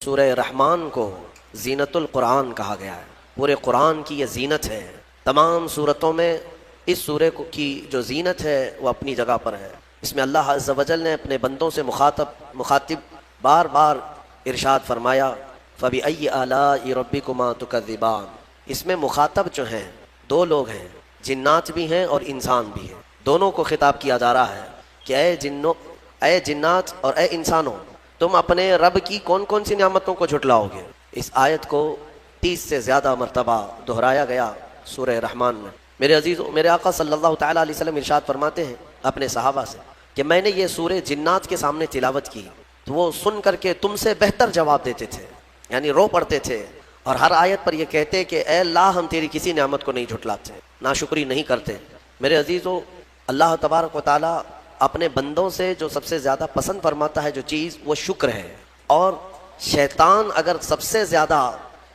सूरह रहमान को जीनतुल कुरान कहा गया है। पूरे कुरान की ये जीनत है। तमाम सूरतों में इस सूरे की जो जीनत है वो अपनी जगह पर है। इसमें अल्लाह अज़्ज़ व जल ने अपने बंदों से मुखातिब बार बार इरशाद फरमाया, फ़बी अय्यि आलाइ रब्बिकुमा तुकज़्ज़िबान। इसमें मुखातब जो हैं दो लोग हैं, जिन्नात भी हैं और इंसान भी हैं। दोनों को खिताब किया जा रहा है कि ऐ जिन्नात और ऐ इंसानों, तुम अपने रब की कौन कौन सी नियामतों को झुटलाओगे। इस आयत को 30 से ज़्यादा मरतबा दोहराया गया सूरह रहमान में। मेरे अजीज़ों, मेरे आका सल्लल्लाहु तआला अलैहि वसल्लम इरशाद फरमाते हैं अपने सहाबा से कि मैंने ये सूरह जिन्नात के सामने तिलावत की तो वो सुन करके तुमसे बेहतर जवाब देते थे, यानी रो पड़ते थे और हर आयत पर यह कहते कि ऐ अल्लाह, हम तेरी किसी नियामत को नहीं झुटलाते, नाशुक्री नहीं करते। मेरे अजीज़ों, अल्लाह तबारक व तआला अपने बंदों से जो सबसे ज़्यादा पसंद फरमाता है जो चीज़, वो शुक्र है। और शैतान अगर सबसे ज़्यादा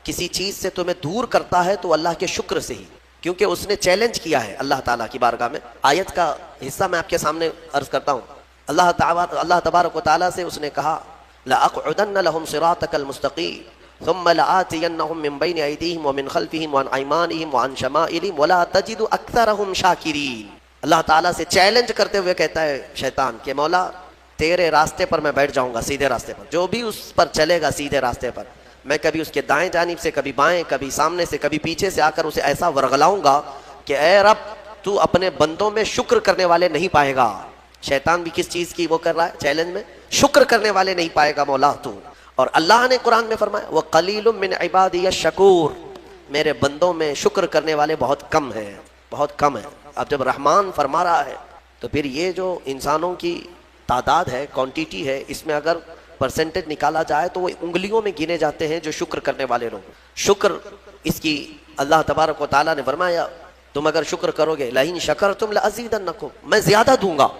किसी चीज़ से तुम्हें दूर करता है तो अल्लाह के शुक्र से ही, क्योंकि उसने चैलेंज किया है अल्लाह ताला की बारगाह में। आयत का हिस्सा मैं आपके सामने अर्ज़ करता हूँ। अल्लाह तबारक व तआला से उसने कहा, लअक़उदन्न लहुम सिरातकल मुस्तक़ीम सुम्मा लआतियन्नहुम मिन बैनि अयदीहिम व मिन खल्फिहिम व अन अयमानिहिम व अन शमाइलिहिम व ला तजिदु अक्सरहुम शाकिरीन। अल्लाह ताला से चैलेंज करते हुए कहता है शैतान के मौला, तेरे रास्ते पर मैं बैठ जाऊंगा, सीधे रास्ते पर। जो भी उस पर चलेगा सीधे रास्ते पर, मैं कभी उसके दाएं जानिब से, कभी बाएं, कभी सामने से, कभी पीछे से आकर उसे ऐसा वरगलाऊंगा कि ए रब, तू अपने बंदों में शुक्र करने वाले नहीं पाएगा। शैतान भी किस चीज़ की वो कर रहा है चैलेंज में, शुक्र करने वाले नहीं पाएगा मौला तू। और अल्लाह ने कुरान में फरमाया, वह कलीलुम मिन इबादिय शकूर, मेरे बंदों में शुक्र करने वाले बहुत कम हैं, बहुत कम है। अब जब रहमान फरमा रहा है तो फिर ये जो इंसानों की तादाद है, क्वांटिटी है, इसमें अगर परसेंटेज निकाला जाए तो वो उंगलियों में गिने जाते हैं जो शुक्र करने वाले लोग। शुक्र इसकी अल्लाह तबारक व तआला ने फरमाया, तुम अगर शुक्र करोगे, लइन शकरतुम लअज़ीदन्नकुम, मैं ज्यादा दूंगा,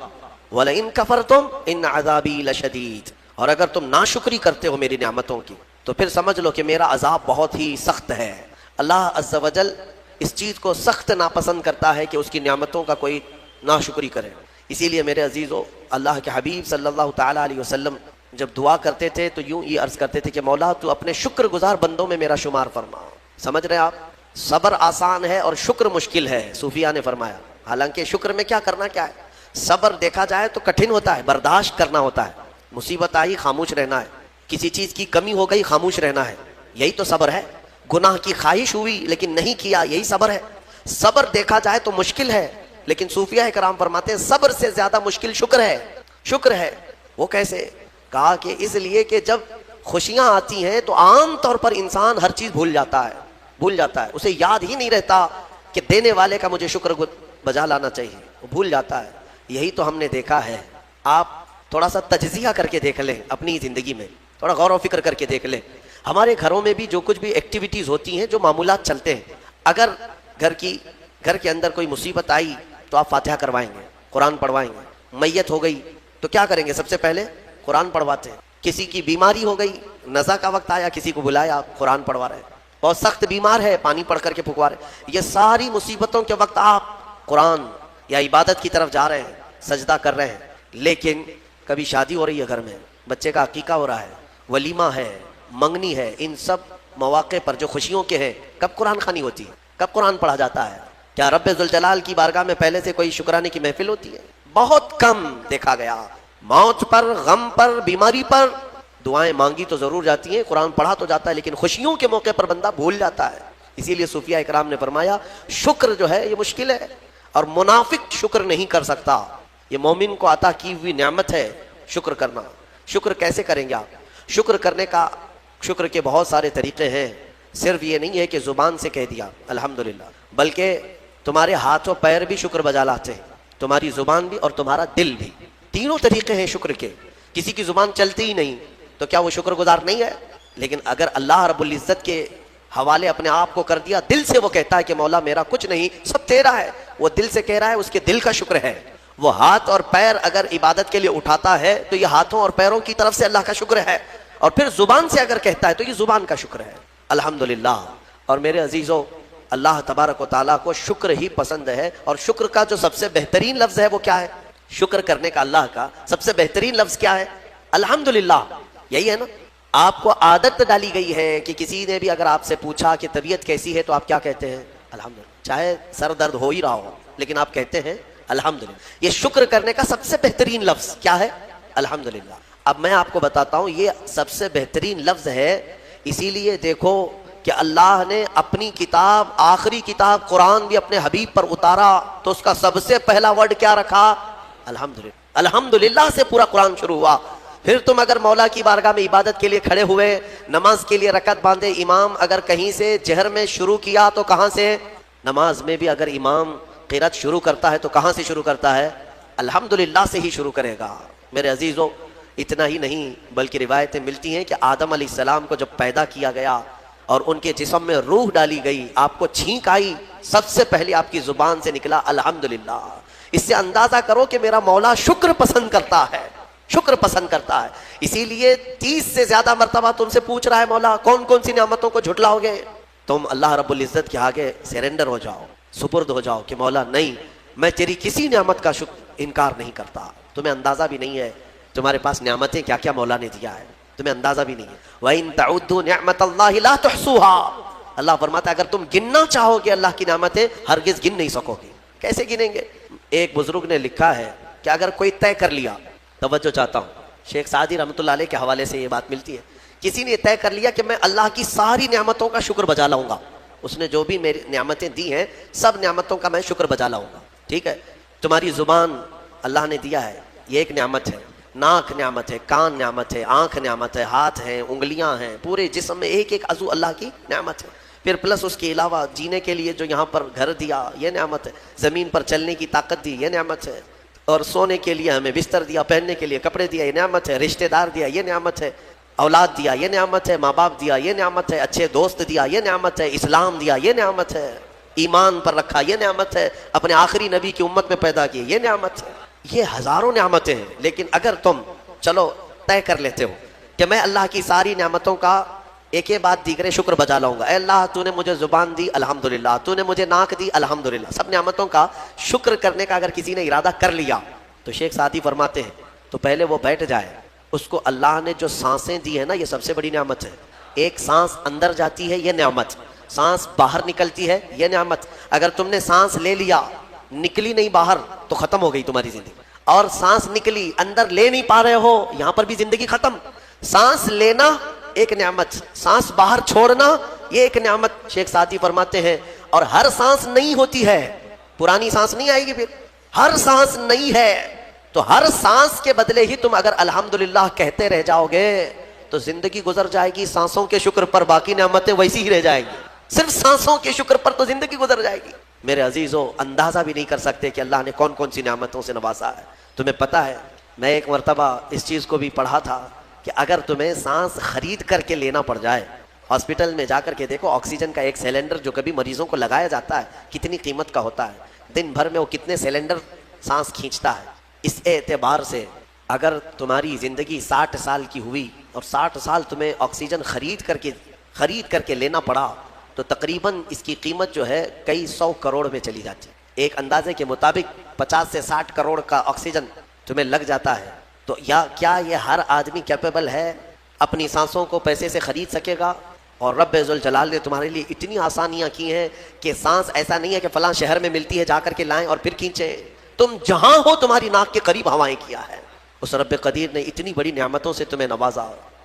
वलइन कफरतुम इन अज़ाबी लशदीद, और अगर तुम नाशुक्री करते हो मेरी नियामतों की तो फिर समझ लो कि मेरा अजाब बहुत ही सख्त है। अल्लाह अज़्ज़ व जल इस चीज़ को सख्त नापसंद करता है कि उसकी नियामतों का कोई नाशुक्री करे। इसीलिए मेरे अजीज़ों, अल्लाह के हबीब सल्लल्लाहु तआला अलैहि वसल्लम जब दुआ करते थे तो यूं ही अर्ज़ करते थे कि मौला, तू अपने शुक्रगुजार बंदों में मेरा शुमार फरमा। समझ रहे हैं आप, सब्र आसान है और शुक्र मुश्किल है, सूफिया ने फरमाया। हालांकि शुक्र में क्या करना क्या है, सब्र देखा जाए तो कठिन होता है, बर्दाश्त करना होता है। मुसीबत आई, खामोश रहना है। किसी चीज़ की कमी हो गई, खामोश रहना है, यही तो सब्र है। गुनाह की ख्वाहिश हुई लेकिन नहीं किया, यही सब्र है। सब्र देखा जाए तो मुश्किल है, लेकिन सूफिया इकराम फरमाते हैं सब्र से ज्यादा मुश्किल शुक्र है। शुक्र है वो कैसे, कहा कि इसलिए कि जब खुशियां आती हैं तो आम तौर पर इंसान हर चीज भूल जाता है, उसे याद ही नहीं रहता कि देने वाले का मुझे शुक्र बजा लाना चाहिए, वो भूल जाता है। यही तो हमने देखा है। आप थोड़ा सा तजजिया करके देख लें अपनी जिंदगी में, थोड़ा गौर व फिक्र करके देख लें। हमारे घरों में भी जो कुछ भी एक्टिविटीज़ होती हैं, जो मामूलात चलते हैं, अगर घर के अंदर कोई मुसीबत आई तो आप फातिहा करवाएंगे, कुरान पढ़वाएंगे। मैयत हो गई तो क्या करेंगे, सबसे पहले कुरान पढ़वाते हैं। किसी की बीमारी हो गई, नज़ा का वक्त आया, किसी को बुलाया, कुरान पढ़वा रहे हैं। बहुत सख्त बीमार है, पानी पढ़ करके फुकवा रहे। ये सारी मुसीबतों के वक्त आप कुरान या इबादत की तरफ जा रहे हैं, सजदा कर रहे हैं। लेकिन कभी शादी हो रही है घर में, बच्चे का अकीका हो रहा है, वलीमा है, मंगनी है, इन सब मौके पर जो खुशियों के हैं, कब कुरान खानी होती है, कब कुरान पढ़ा जाता है? क्या रब्बे जुल जलाल की बारगाह में पहले से कोई शुक्राने की महफिल होती है? बहुत कम देखा गया। मौत पर, गम पर, बीमारी पर दुआएं मांगी तो जरूर जाती हैं, कुरान पढ़ा तो जाता है, लेकिन खुशियों के मौके पर बंदा भूल जाता है। इसीलिए सूफिया इकराम ने फरमाया, शुक्र जो है ये मुश्किल है और मुनाफिक शुक्र नहीं कर सकता। ये मोमिन को अता की हुई नेमत है शुक्र करना। शुक्र कैसे करेंगे आप? शुक्र के बहुत सारे तरीके हैं। सिर्फ ये नहीं है कि जुबान से कह दिया अल्हम्दुलिल्लाह, बल्कि तुम्हारे हाथ और पैर भी शुक्र बजा लाते हैं, तुम्हारी जुबान भी और तुम्हारा दिल भी। तीनों तरीके हैं शुक्र के। किसी की जुबान चलती ही नहीं तो क्या वो शुक्रगुजार नहीं है? लेकिन अगर अल्लाह रब्बुल इज्जत के हवाले अपने आप को कर दिया, दिल से वो कहता है कि मौला मेरा कुछ नहीं, सब तेरा है, वो दिल से कह रहा है, उसके दिल का शुक्र है। वो हाथ और पैर अगर इबादत के लिए उठाता है तो ये हाथों और पैरों की तरफ से अल्लाह का शुक्र है, और फिर जुबान से अगर कहता है तो ये जुबान का शुक्र है। अल्हम्दुलिल्लाह। और मेरे अजीजों, अल्लाह तबारक व तआला को शुक्र ही पसंद है। और शुक्र का जो सबसे बेहतरीन लफ्ज है वो क्या है? शुक्र करने का अल्लाह का सबसे बेहतरीन लफ्ज क्या है? अल्हम्दुलिल्लाह। यही है ना। आपको आदत डाली गई है कि किसी ने भी अगर आपसे पूछा कि तबीयत कैसी है तो आप क्या कहते हैं? अल्हम्दुलिल्लाह। चाहे सर दर्द हो ही रहा हो लेकिन आप कहते हैं अल्हम्दुलिल्लाह। ये शुक्र करने का सबसे बेहतरीन लफ्ज क्या है? अल्हम्दुलिल्लाह। अब मैं आपको बताता हूं ये सबसे बेहतरीन लफ्ज है, इसीलिए देखो कि अल्लाह ने अपनी किताब, आखिरी किताब कुरान भी अपने हबीब पर उतारा तो उसका सबसे पहला वर्ड क्या रखा? अल्हम्दुलिल्लाह। अल्हम्दुलिल्लाह से पूरा कुरान शुरू हुआ। फिर तुम अगर मौला की बारगाह में इबादत के लिए खड़े हुए, नमाज के लिए रकत बांधे, इमाम अगर कहीं से जहर में शुरू किया तो कहां से? नमाज में भी अगर इमाम क़िरात शुरू करता है तो कहां से शुरू करता है? अल्हम्दुलिल्लाह से ही शुरू करेगा। मेरे अजीजों, इतना ही नहीं बल्कि रिवायतें मिलती हैं कि आदम अलैहिस्सलाम को जब पैदा किया गया और उनके जिस्म में रूह डाली गई, आपको छींक आई, सबसे पहले आपकी जुबान से निकला अल्हम्दुलिल्लाह। इससे अंदाजा करो कि मेरा मौला शुक्र पसंद करता है, शुक्र पसंद करता है। इसीलिए 30 से ज्यादा मरतबा तुमसे पूछ रहा है मौला कौन कौन सी नेमतों को झुटलाओगे? तुम अल्लाह रब्बुल इज्जत के आगे सरेंडर हो जाओ, सुपुर्द हो जाओ कि मौला नहीं, मैं तेरी किसी नेमत का शुक्र इनकार नहीं करता। तुम्हें अंदाजा भी नहीं है तुम्हारे पास नेमतें क्या क्या मौला ने दिया है, तुम्हें अंदाजा भी नहीं है। वइन तउद्दू निअमतल्लाहि ला तुहसूहा, अल्लाह फरमाता है अगर तुम गिनना चाहोगे अल्लाह की नेमतें हरगिज गिन नहीं सकोगे। कैसे गिनेंगे? एक बुजुर्ग ने लिखा है कि अगर कोई तय कर लिया, तवज्जो चाहता हूँ, शेख सादी रहमतुल्लाह अलैह के हवाले से ये बात मिलती है, किसी ने तय कर लिया कि मैं अल्लाह की सारी नेमतों का शुक्र बजा लाऊंगा, उसने जो भी मेरी नेमतें दी हैं सब नेमतों का मैं शुक्र बजा लाऊंगा। ठीक है, तुम्हारी जुबान अल्लाह ने दिया है, ये एक नेमत है, नाक नेमत है, कान नेमत है, आंख नेमत है, हाथ हैं, उंगलियां हैं, पूरे जिस्म में एक एक अज़ू अल्लाह की नेमत है। फिर प्लस उसके अलावा जीने के लिए जो यहाँ पर घर दिया ये नेमत है, ज़मीन पर चलने की ताकत दी ये नेमत है, और सोने के लिए हमें बिस्तर दिया, पहनने के लिए कपड़े दिया ये नेमत है, रिश्तेदार दिया ये नेमत है, औलाद दिया ये नेमत है, माँ बाप दिया ये नेमत है, अच्छे दोस्त दिया ये नेमत है, इस्लाम दिया ये नेमत है, ईमान पर रखा ये नेमत है, अपने आखिरी नबी की उम्मत में पैदा किए ये नेमत है। ये हजारों नेमतें हैं। लेकिन अगर तुम चलो तय कर लेते हो कि मैं अल्लाह की सारी नेमतों का एक एक बात दीगरे शुक्र बजा लाऊंगा, अल्लाह तूने मुझे जुबान दी अल्हम्दुलिल्लाह, तूने मुझे नाक दी अल्हम्दुलिल्लाह, सब नेमतों का शुक्र करने का अगर किसी ने इरादा कर लिया तो शेख सादी फरमाते हैं तो पहले वो बैठ जाए, उसको अल्लाह ने जो सांसें दी है ना ये सबसे बड़ी नेमत है। एक सांस अंदर जाती है ये नेमत, सांस बाहर निकलती है ये नेमत। अगर तुमने सांस ले लिया निकली नहीं बाहर तो खत्म हो गई तुम्हारी जिंदगी, और सांस निकली अंदर ले नहीं पा रहे हो यहां पर भी जिंदगी खत्म। सांस लेना एक नेमत, सांस बाहर छोड़ना ये एक नेमत, शेख सादी फरमाते हैं। और हर सांस नहीं होती है, पुरानी सांस नहीं आएगी, फिर हर सांस नहीं है, तो हर सांस के बदले ही तुम अगर अल्हम्दुलिल्लाह कहते रह जाओगे तो जिंदगी गुजर जाएगी सांसों के शुक्र पर, बाकी नेमतें वैसी ही रह जाएगी। सिर्फ सांसों के शुक्र पर तो जिंदगी गुजर जाएगी। मेरे अजीजों, अंदाजा भी नहीं कर सकते कि अल्लाह ने कौन कौन सी नेमतों से नवाजा है। तुम्हें पता है, मैं एक मरतबा इस चीज़ को भी पढ़ा था कि अगर तुम्हें सांस खरीद करके लेना पड़ जाए, हॉस्पिटल में जाकर के देखो ऑक्सीजन का एक सिलेंडर जो कभी मरीजों को लगाया जाता है कितनी कीमत का होता है, दिन भर में वो कितने सिलेंडर सांस खींचता है। इस एतबार से अगर तुम्हारी ज़िंदगी 60 साल की हुई और 60 साल तुम्हें ऑक्सीजन खरीद करके लेना पड़ा तो तकरीबन इसकी कीमत जो है कई 100 करोड़ में चली जाती है। एक अंदाजे के मुताबिक 50 से 60 करोड़ का ऑक्सीजन तुम्हें लग जाता है। तो या क्या ये हर आदमी कैपेबल है अपनी सांसों को पैसे से खरीद सकेगा? और रब्बुल जलाल ने तुम्हारे लिए इतनी आसानियां की हैं कि सांस ऐसा नहीं है कि फलां शहर में मिलती है जाकर के लाएं और फिर खींचें, तुम जहां हो तुम्हारी नाक के करीब हवाएं किया है। उस रब्बे कदीर ने इतनी बड़ी नेमतों से तुम्हें नवाजा,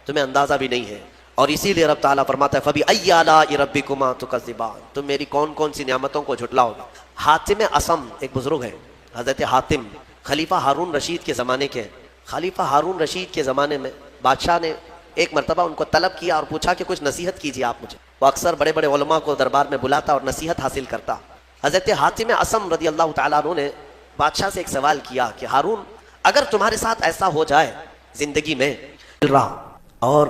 तुम्हें अंदाजा भी नहीं है। और इसीलिए रब ताला फरमाता है फबी अय्यि आलाइ रब्बिकुमा तुकज़्ज़िबान, तुम मेरी कौन कौन सी नेमतों को झुटलाओगे। हातिम असम एक बुजुर्ग है, हजरत हातिम खलीफा हारून रशीद के ज़माने के। खलीफा हारून रशीद के ज़माने में बादशाह ने एक मरतबा उनको तलब किया और पूछा कि कुछ नसीहत कीजिए आप मुझे। वो अक्सर बड़े बड़े उलमा को दरबार में बुलाता और नसीहत हासिल करता। हजरत हातिम असम रदी अल्लाह तआला अन्हु ने बादशाह से एक सवाल किया कि हारून, अगर तुम्हारे साथ ऐसा हो जाए जिंदगी में और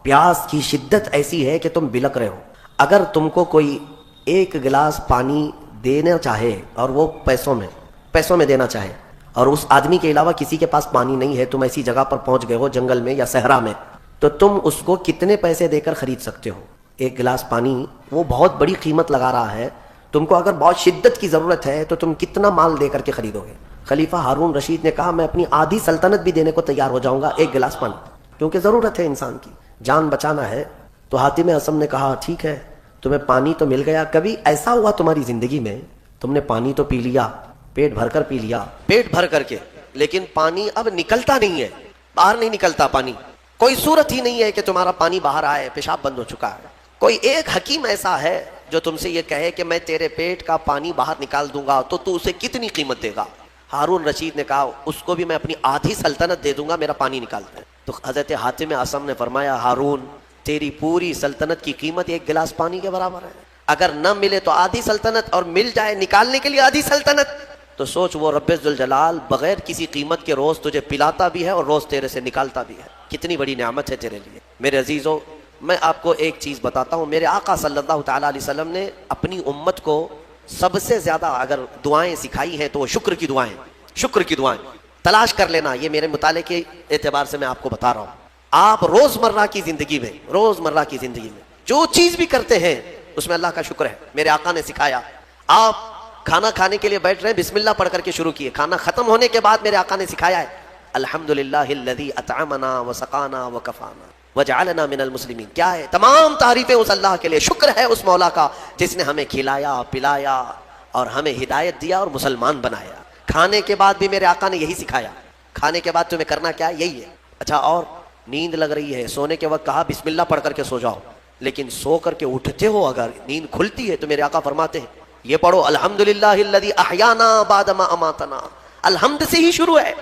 प्यास की शिद्दत ऐसी है कि तुम बिलक रहे हो, अगर तुमको कोई एक गिलास पानी देना चाहे और वो पैसों में देना चाहे और उस आदमी के अलावा किसी के पास पानी नहीं है, तुम ऐसी जगह पर पहुंच गए हो जंगल में या सहरा में, तो तुम उसको कितने पैसे देकर खरीद सकते हो? एक गिलास पानी वो बहुत बड़ी कीमत लगा रहा है, तुमको अगर बहुत शिद्दत की ज़रूरत है तो तुम कितना माल दे करके खरीदोगे? खलीफा हारून रशीद ने कहा मैं अपनी आधी सल्तनत भी देने को तैयार हो जाऊंगा एक गिलास पानी, क्योंकि ज़रूरत है इंसान की। जान बचाना है। तो हातिम असम ने कहा ठीक है, तुम्हें पानी तो मिल गया, कभी ऐसा हुआ तुम्हारी जिंदगी में तुमने पानी तो पी लिया, पेट भरकर पी लिया, पेट भर करके, लेकिन पानी अब निकलता नहीं है, बाहर नहीं निकलता पानी, कोई सूरत ही नहीं है कि तुम्हारा पानी बाहर आए, पेशाब बंद हो चुका है। कोई एक हकीम ऐसा है जो तुमसे ये कहे कि मैं तेरे पेट का पानी बाहर निकाल दूंगा, तो तू उसे कितनी कीमत देगा? हारून रशीद ने कहा उसको भी मैं अपनी आधी सल्तनत दे दूंगा, मेरा पानी निकाल दे। तो हजरत हातिम असम ने फरमाया हारून, तेरी पूरी सल्तनत की कीमत एक गिलास पानी के बराबर है। अगर न मिले तो आधी सल्तनत, और मिल जाए निकालने के लिए आधी सल्तनत, तो सोच वो रब्बुल जलाल बगैर किसी कीमत के रोज तुझे पिलाता भी है और रोज तेरे से निकालता भी है। कितनी बड़ी नेमत है तेरे लिए। मेरे अजीजों, मैं आपको एक चीज बताता हूँ, मेरे आका सल्लल्लाहु ताला अलैहि वसल्लम ने अपनी उम्मत को सबसे ज्यादा अगर दुआएं सिखाई हैं तो वो शुक्र की दुआएं, शुक्र की दुआएं तलाश कर लेना। ये मेरे मुताले के एतबार से मैं आपको बता रहा हूँ। आप रोजमर्रा की जिंदगी में, रोजमर्रा की जिंदगी में जो चीज भी करते हैं उसमें अल्लाह का शुक्र है। मेरे आका ने सिखाया, आप खाना खाने के लिए बैठ रहे हैं, बिस्मिल्लाह पढ़ करके शुरू किए, खाना खत्म होने के बाद मेरे आका ने सिखाया है अल्हम्दुलिल्लाहिल्लज़ी अतअमना व सकाना व कफाना व जअलना मिनल मुस्लिमीन। क्या है? तमाम तारीफें उस अल्लाह के लिए, शुक्र है उस मौला का जिसने हमें खिलाया पिलाया और हमें हिदायत दिया और मुसलमान बनाया। खाने के बाद भी मेरे आका ने यही सिखाया, खाने के बाद तुम्हें करना क्या है, यही है। अच्छा, और नींद लग रही है, सोने के वक्त कहा बिस्मिल्लाह पढ़ करके सो जाओ, लेकिन सो करके उठते हो अगर नींद खुलती है तो मेरे आका फरमाते हैं ये पढ़ो अल्हम्दुलिल्लाहिल्लज़ी अहयाना बादमा अमातना। अल्हम्द से ही शुरू है,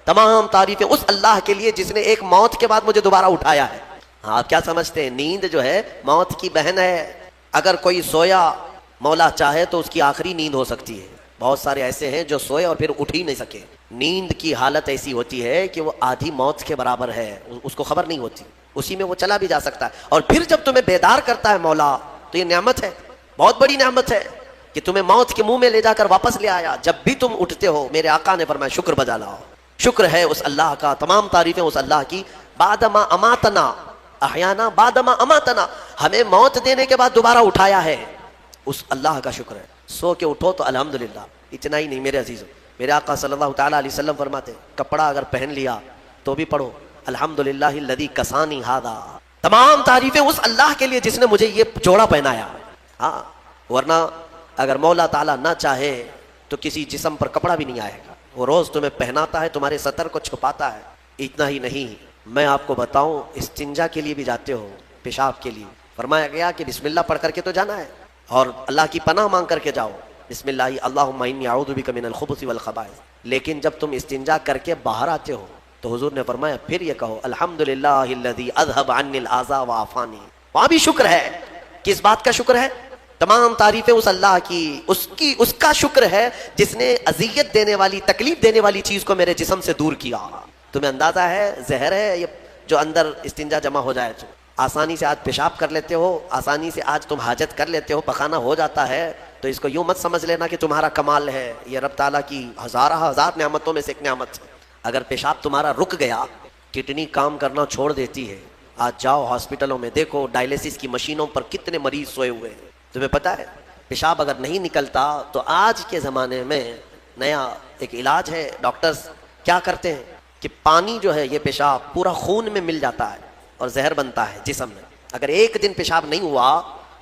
तमाम तारीफें उस अल्लाह के लिए जिसने एक मौत के बाद मुझे दोबारा उठाया है। हाँ, आप क्या समझते हैं? नींद जो है मौत की बहन है। अगर कोई सोया मौला चाहे तो उसकी आखिरी नींद हो सकती है। बहुत सारे ऐसे हैं जो सोए और फिर उठ ही नहीं सके। नींद की हालत ऐसी होती है कि वो आधी मौत के बराबर है, उसको खबर नहीं होती, उसी में वो चला भी जा सकता है। और फिर जब तुम्हें बेदार करता है मौला तो ये नेमत है, बहुत बड़ी नेमत है कि तुम्हें मौत के मुंह में ले जाकर वापस ले आया। जब भी तुम उठते हो मेरे आका ने फरमाया शुक्र बजा लाओ। शुक्र है उस अल्लाह का, तमाम तारीफें उस अल्लाह की। बादमा अमातना अहयाना बादमा अमातना, हमें मौत देने के बाद दोबारा उठाया है, उस अल्लाह का शुक्र है। सो के उठो तो अल्हम्दुलिल्लाह। इतना ही नहीं मेरे अजीजों, मेरे आका सल्लल्लाहु ताला अलैहि वसल्लम फरमाते कपड़ा अगर पहन लिया तो भी पढ़ो अल्हम्दुलिल्लाहिल्लज़ी कसानी हादा। तमाम तारीफें उस अल्लाह के लिए जिसने मुझे ये जोड़ा पहनाया। हाँ, वरना अगर मौला ताला ना चाहे तो किसी जिस्म पर कपड़ा भी नहीं आएगा। वो रोज तुम्हें पहनाता है, तुम्हारे सतर को छुपाता है। इतना ही नहीं, मैं आपको बताऊं, इस्तिंजा के लिए भी जाते हो, पेशाब के लिए फरमाया गया कि बिस्मिल्लाह पढ़ करके तो जाना है और अल्लाह की पनाह मांग करके जाओ, बिस्मिल्लाह अल्लाहुम्मा इन्नी अऊज़ु बिका मिनल खुबुसी वल खबाइस। लेकिन जब तुम इस्तिंजा करके बाहर आते हो तो हुजूर ने फरमाया फिर ये कहो अल्हम्दुलिल्लाहिल्लज़ी अज़हब अन्निल आज़ा व आफ़ानी। वहां भी शुक्र है। किस बात का शुक्र है? तमाम तारीफें उस अल्लाह की, उसका शुक्र है जिसने अजियत देने वाली, तकलीफ देने वाली चीज को मेरे जिस्म से दूर किया। तुम्हें अंदाजा है जहर है ये जो अंदर इस्तिंजा जमा हो जाए तो आसानी से आज पेशाब कर लेते हो, आसानी से आज तुम हाजत कर लेते हो, पखाना हो जाता है, तो इसको यूं मत समझ लेना कि तुम्हारा कमाल है। ये रब ताला की हजार नेमतों में से एक नेमत है। अगर पेशाब तुम्हारा रुक गया, किडनी काम करना छोड़ देती है, आज जाओ हॉस्पिटलों में देखो, डायलिसिस की मशीनों पर कितने मरीज सोए हुए हैं। तुम्हें पता है पेशाब अगर नहीं निकलता तो आज के ज़माने में नया एक इलाज है। डॉक्टर्स क्या करते हैं कि पानी जो है ये पेशाब पूरा खून में मिल जाता है और जहर बनता है जिस्म में। अगर एक दिन पेशाब नहीं हुआ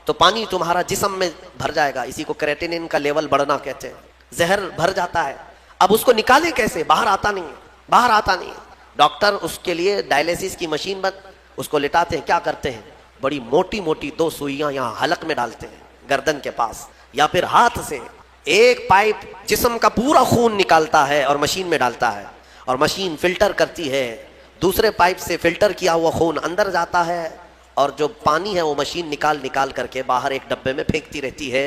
तो पानी तुम्हारा जिस्म में भर जाएगा। इसी को क्रेटिनिन का लेवल बढ़ना कहते हैं। जहर भर जाता है, अब उसको निकाले कैसे? बाहर आता नहीं, बाहर आता नहीं। डॉक्टर उसके लिए डायलिसिस की मशीन बन, उसको लिटाते हैं, क्या करते हैं, बड़ी मोटी मोटी 2 सुइयां यहाँ हलक में डालते हैं गर्दन के पास, या फिर हाथ से एक पाइप जिस्म का पूरा खून निकालता है और मशीन में डालता है, और मशीन फिल्टर करती है, दूसरे पाइप से फिल्टर किया हुआ खून अंदर जाता है, और जो पानी है वो मशीन निकाल निकाल करके बाहर एक डब्बे में फेंकती रहती है।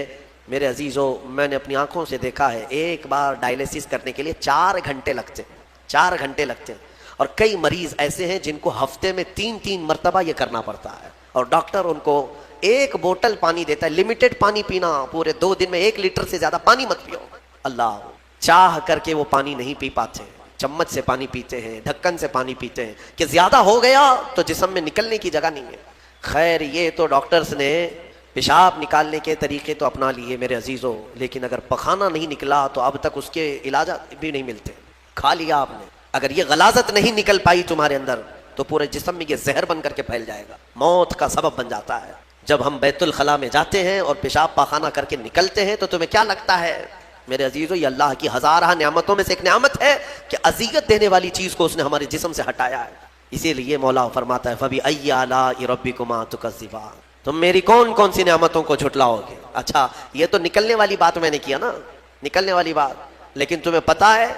मेरे अजीजों, मैंने अपनी आंखों से देखा है, एक बार डायलिसिस करने के लिए 4 घंटे लगते हैं, 4 घंटे लगते हैं। और कई मरीज ऐसे हैं जिनको हफ्ते में 3-3 मरतबा ये करना पड़ता है, और डॉक्टर उनको 1 बोतल पानी देता है, लिमिटेड पानी पीना, पूरे 2 दिन में 1 लीटर से ज्यादा पानी मत पियो। अल्लाह, चाह करके वो पानी नहीं पी पाते, चम्मच से पानी पीते हैं, ढक्कन से पानी पीते हैं कि ज्यादा हो गया तो जिस्म में निकलने की जगह नहीं है। खैर, ये तो डॉक्टर्स ने पेशाब निकालने के तरीके तो अपना लिए मेरे अजीजों, लेकिन अगर पखाना नहीं निकला तो अब तक उसके इलाज भी नहीं मिलते। खा लिया आपने, अगर ये गलाजत नहीं निकल पाई तुम्हारे अंदर तो पूरे जिस्म में ये जहर बन करके फैल जाएगा, मौत का सबब बन जाता है। जब हम बैतुल खला में जाते हैं और पेशाब पाखाना करके निकलते हैं तो तुम्हें क्या लगता है मेरे अजीजों, ये अल्लाह की हजारा नेमतों में से एक नेमत है कि अजियत देने वाली चीज को उसने हमारे जिस्म से हटाया है। इसीलिए मौला फरमाता है फबी अय्यि आलाइ रब्बिकुमा तुकज़्ज़िबान, तुम मेरी कौन कौन सी नेमतों को झुटलाओगे। अच्छा, ये तो निकलने वाली बात मैंने किया ना, निकलने वाली बात। लेकिन तुम्हें पता है,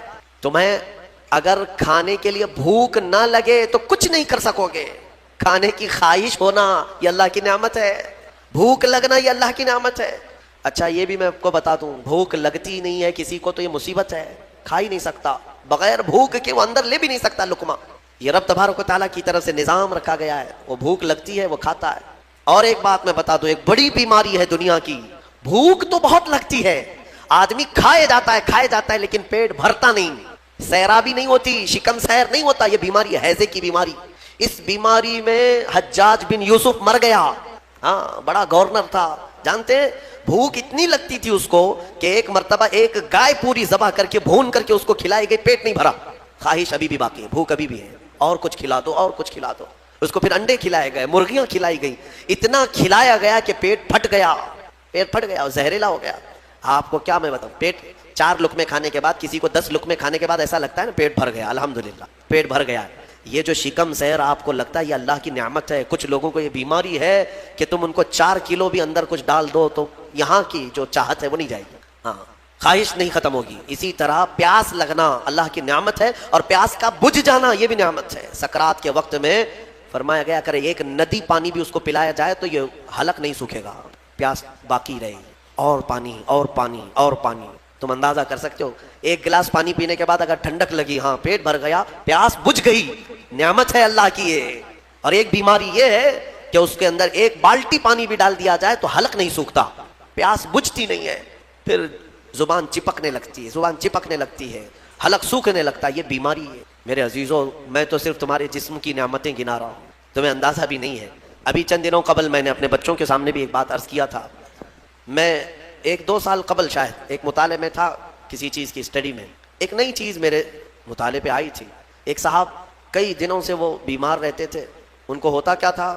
तुम्हें अगर खाने के लिए भूख ना लगे तो कुछ नहीं कर सकोगे। खाने की ख्वाहिश होना ये अल्लाह की नेमत है, भूख लगना ये अल्लाह की नेमत है। अच्छा, ये भी मैं आपको बता दूं, भूख लगती ही नहीं है किसी को तो ये मुसीबत है, खा ही नहीं सकता, बगैर भूख के वो अंदर ले भी नहीं सकता लुकमा। ये रब तबारक व तआला की तरफ से निजाम रखा गया है, वो भूख लगती है वो खाता है। और एक बात मैं बता दूं, एक बड़ी बीमारी है दुनिया की, भूख तो बहुत लगती है, आदमी खाए जाता है लेकिन पेट भरता नहीं, सैराबी नहीं होती, शिकम सैर नहीं होता। ये बीमारी है हैजे की बीमारी। इस बीमारी में हज्जाज बिन यूसुफ मर गया। हाँ, बड़ा गवर्नर था, जानते हैं, भूख इतनी लगती थी उसको कि एक मर्तबा एक गाय पूरी ज़बह करके भून करके उसको खिलाई गई, पेट नहीं भरा, ख्वाहिश अभी भी बाकी है, भूख अभी भी है, और कुछ खिला दो और कुछ खिला दो। उसको फिर अंडे खिलाए गए, मुर्गियां खिलाई गई, इतना खिलाया गया कि पेट फट गया, पेट फट गया और जहरीला हो गया। आपको क्या मैं बताऊं, पेट 4 लुकमे खाने के बाद, किसी को 10 लुकमे खाने के बाद ऐसा लगता है ना पेट भर गया, अल्हम्दुलिल्लाह पेट भर गया। ये जो शिकम सहर आपको लगता है ये अल्लाह की नेमत है। कुछ लोगों को ये बीमारी है कि तुम उनको 4 किलो भी अंदर कुछ डाल दो तो यहाँ की जो चाहत है वो नहीं जाएगी, हाँ, ख्वाहिश नहीं खत्म होगी। इसी तरह प्यास लगना अल्लाह की नेमत है और प्यास का बुझ जाना ये भी नेमत है। सकरात के वक्त में फरमाया गया करे एक नदी पानी भी उसको पिलाया जाए तो ये हलक नहीं सूखेगा, प्यास बाकी रहेगी, और पानी और पानी और पानी। तुम अंदाजा कर सकते हो, एक गिलास पानी पीने के बाद अगर ठंडक लगी, हाँ पेट भर गया, प्यास बुझ गई, नेमत है अल्लाह की ये। और एक बीमारी ये है कि उसके अंदर एक बाल्टी पानी भी डाल दिया जाए तो हलक नहीं सूखता, प्यास बुझती नहीं है, फिर जुबान चिपकने लगती है, हलक सूखने लगता है, ये बीमारी है। मेरे अजीजों, मैं तो सिर्फ तुम्हारे जिस्म की नेमतें गिना रहा हूँ, तुम्हें अंदाजा भी नहीं है। अभी चंद दिनों कबल मैंने अपने बच्चों के सामने भी एक बात अर्ज किया था। मैं 1-2 साल कबल शायद एक मुताले में था, किसी चीज़ की स्टडी में, एक नई चीज़ मेरे मुताले पे आई थी। एक साहब कई दिनों से वो बीमार रहते थे, उनको होता क्या था,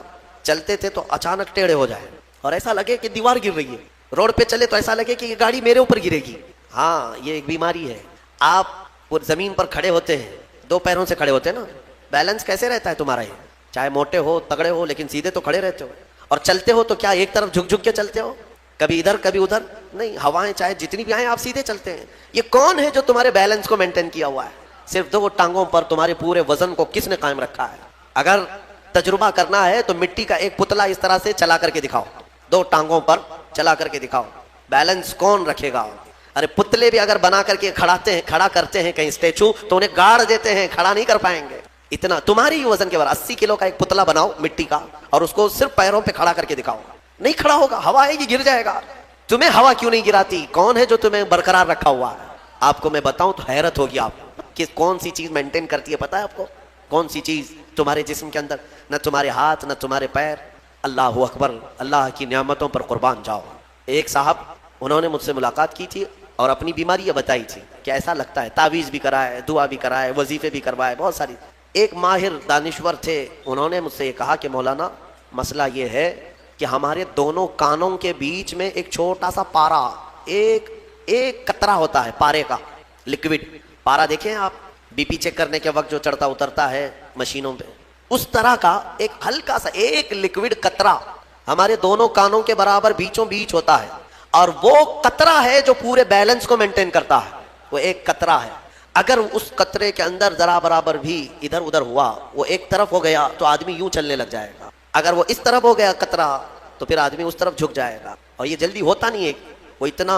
चलते थे तो अचानक टेढ़े हो जाए और ऐसा लगे कि दीवार गिर रही है, रोड पे चले तो ऐसा लगे कि ये गाड़ी मेरे ऊपर गिरेगी। हाँ, ये एक बीमारी है। आप वो ज़मीन पर खड़े होते हैं, 2 पैरों से खड़े होते हैं ना, बैलेंस कैसे रहता है तुम्हारा, ये चाहे मोटे हो तगड़े हो लेकिन सीधे तो खड़े रहते हो। और चलते हो तो क्या एक तरफ झुक झुक के चलते हो, कभी इधर कभी उधर नहीं, हवाएं चाहे जितनी भी आए आप सीधे चलते हैं। ये कौन है जो तुम्हारे बैलेंस को मेंटेन किया हुआ है? सिर्फ 2 टांगों पर तुम्हारे पूरे वजन को किसने कायम रखा है? अगर तजुर्बा करना है तो मिट्टी का एक पुतला इस तरह से चला करके दिखाओ, 2 टांगों पर चला करके दिखाओ, बैलेंस कौन रखेगा? अरे पुतले भी अगर बना करके खड़ा करते हैं कहीं स्टेचू तो उन्हें गाड़ देते हैं, खड़ा नहीं कर पाएंगे। इतना तुम्हारी ही वजन के बाद 80 किलो का एक पुतला बनाओ मिट्टी का और उसको सिर्फ पैरों पे खड़ा करके दिखाओ, नहीं खड़ा होगा, हवा आएगी गिर जाएगा। तुम्हें हवा क्यों नहीं गिराती? कौन है जो तुम्हें बरकरार रखा हुआ है? आपको मैं बताऊं तो हैरत होगी आप कि कौन सी चीज मेंटेन करती है, पता है आपको? कौन सी चीज तुम्हारे जिस्म के अंदर? न तुम्हारे हाथ न तुम्हारे पैर। अल्लाह अकबर, अल्लाह की नियामतों पर कुर्बान जाओ। एक साहब, उन्होंने मुझसे मुलाकात की थी और अपनी बीमारी ये बताई थी कि ऐसा लगता है, तावीज़ भी कराए, दुआ भी कराए, वजीफे भी करवाए, बहुत सारी। एक माहिर दानिश्वर थे, उन्होंने मुझसे ये कहा कि मौलाना मसला ये है कि हमारे दोनों कानों के बीच में एक छोटा सा पारा, एक कतरा होता है पारे का, लिक्विड पारा देखें आप, बीपी चेक करने के वक्त जो चढ़ता उतरता है मशीनों पे, उस तरह का एक हल्का सा एक लिक्विड कतरा हमारे दोनों कानों के बराबर बीचों बीच होता है। और वो कतरा है जो पूरे बैलेंस को मेंटेन करता है। वो एक कतरा है, अगर उस कतरे के अंदर जरा बराबर भी इधर उधर हुआ, वो एक तरफ हो गया तो आदमी यूं चलने लग जाएगा, अगर वो इस तरफ हो गया कतरा तो फिर आदमी उस तरफ झुक जाएगा। और ये जल्दी होता नहीं है, वो इतना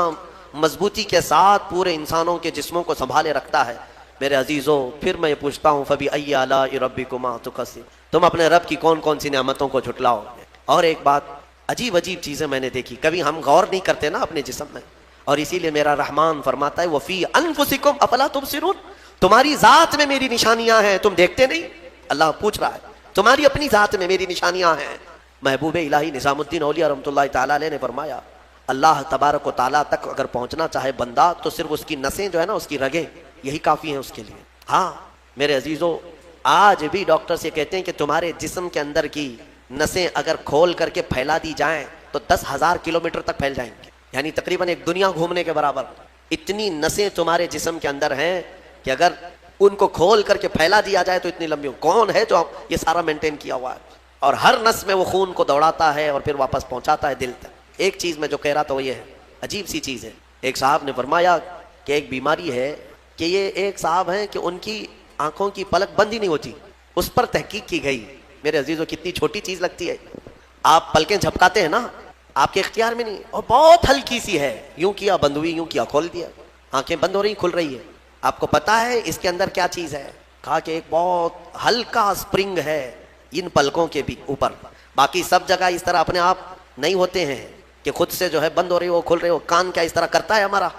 मजबूती के साथ पूरे इंसानों के जिस्मों को संभाले रखता है। मेरे अजीजों, फिर मैं ये पूछता हूँ, फबी अय्यि आलाइ रब्बिकुमा तुकज़्ज़िबान, तुम अपने रब की कौन कौन सी नेमतों को झुटलाओ? और एक बात, अजीब अजीब चीज़ें मैंने देखी, कभी हम गौर नहीं करते ना अपने जिस्म में, और इसीलिए मेरा रहमान फरमाता है वफ़ी अनफुसिकुम अफला तुबसिरून, तुम्हारी ज़ात में मेरी निशानियां हैं, तुम देखते नहीं? अल्लाह पूछ रहा है, तुम्हारी अपनी ज़ात में मेरी निशानियां हैं। महबूब इलाही निज़ामुद्दीन औलिया रहमतुल्लाहि तआला अलैह ने फरमाया, अल्लाह तबारक व तआला तक अगर पहुंचना चाहे बंदा तो सिर्फ उसकी नसें जो है ना, उसकी रगें, यही काफ़ी हैं उसके लिए। हाँ मेरे अजीज़ों, आज भी डॉक्टर्स ये कहते हैं कि तुम्हारे जिस्म के अंदर की नसें अगर खोल करके फैला दी जाएं तो 10,000 किलोमीटर तक फैल जाएंगे, यानी तकरीबन एक दुनिया घूमने के बराबर। इतनी नसें तुम्हारे जिस्म के अंदर हैं कि अगर उनको खोल करके फैला दिया जाए तो इतनी लंबी। कौन है जो ये सारा मेंटेन किया हुआ है? और हर नस में वो खून को दौड़ाता है और फिर वापस पहुंचाता है दिल तक। एक चीज मैं जो कह रहा था वो ये है, अजीब सी चीज है। एक साहब ने फरमाया कि एक बीमारी है कि ये एक साहब हैं कि उनकी आंखों की पलक बंद ही नहीं होती। उस पर तहकीक की गई। मेरे अजीजों, कितनी छोटी चीज लगती है। आप पलकें झपकाते हैं ना, आपके इख्तियार में नहीं, और बहुत हल्की सी है, यूं किया बंद हुई, यूं किया खोल दिया, आंखें बंद हो रही खुल रही है। आपको पता है इसके अंदर क्या चीज है? कहा कि एक बहुत हल्का स्प्रिंग है इन पलकों के भी ऊपर। बाकी सब जगह इस तरह अपने आप नहीं होते हैं कि खुद से जो है बंद हो रही हो खुल रही हो। कान क्या इस तरह करता है हमारा?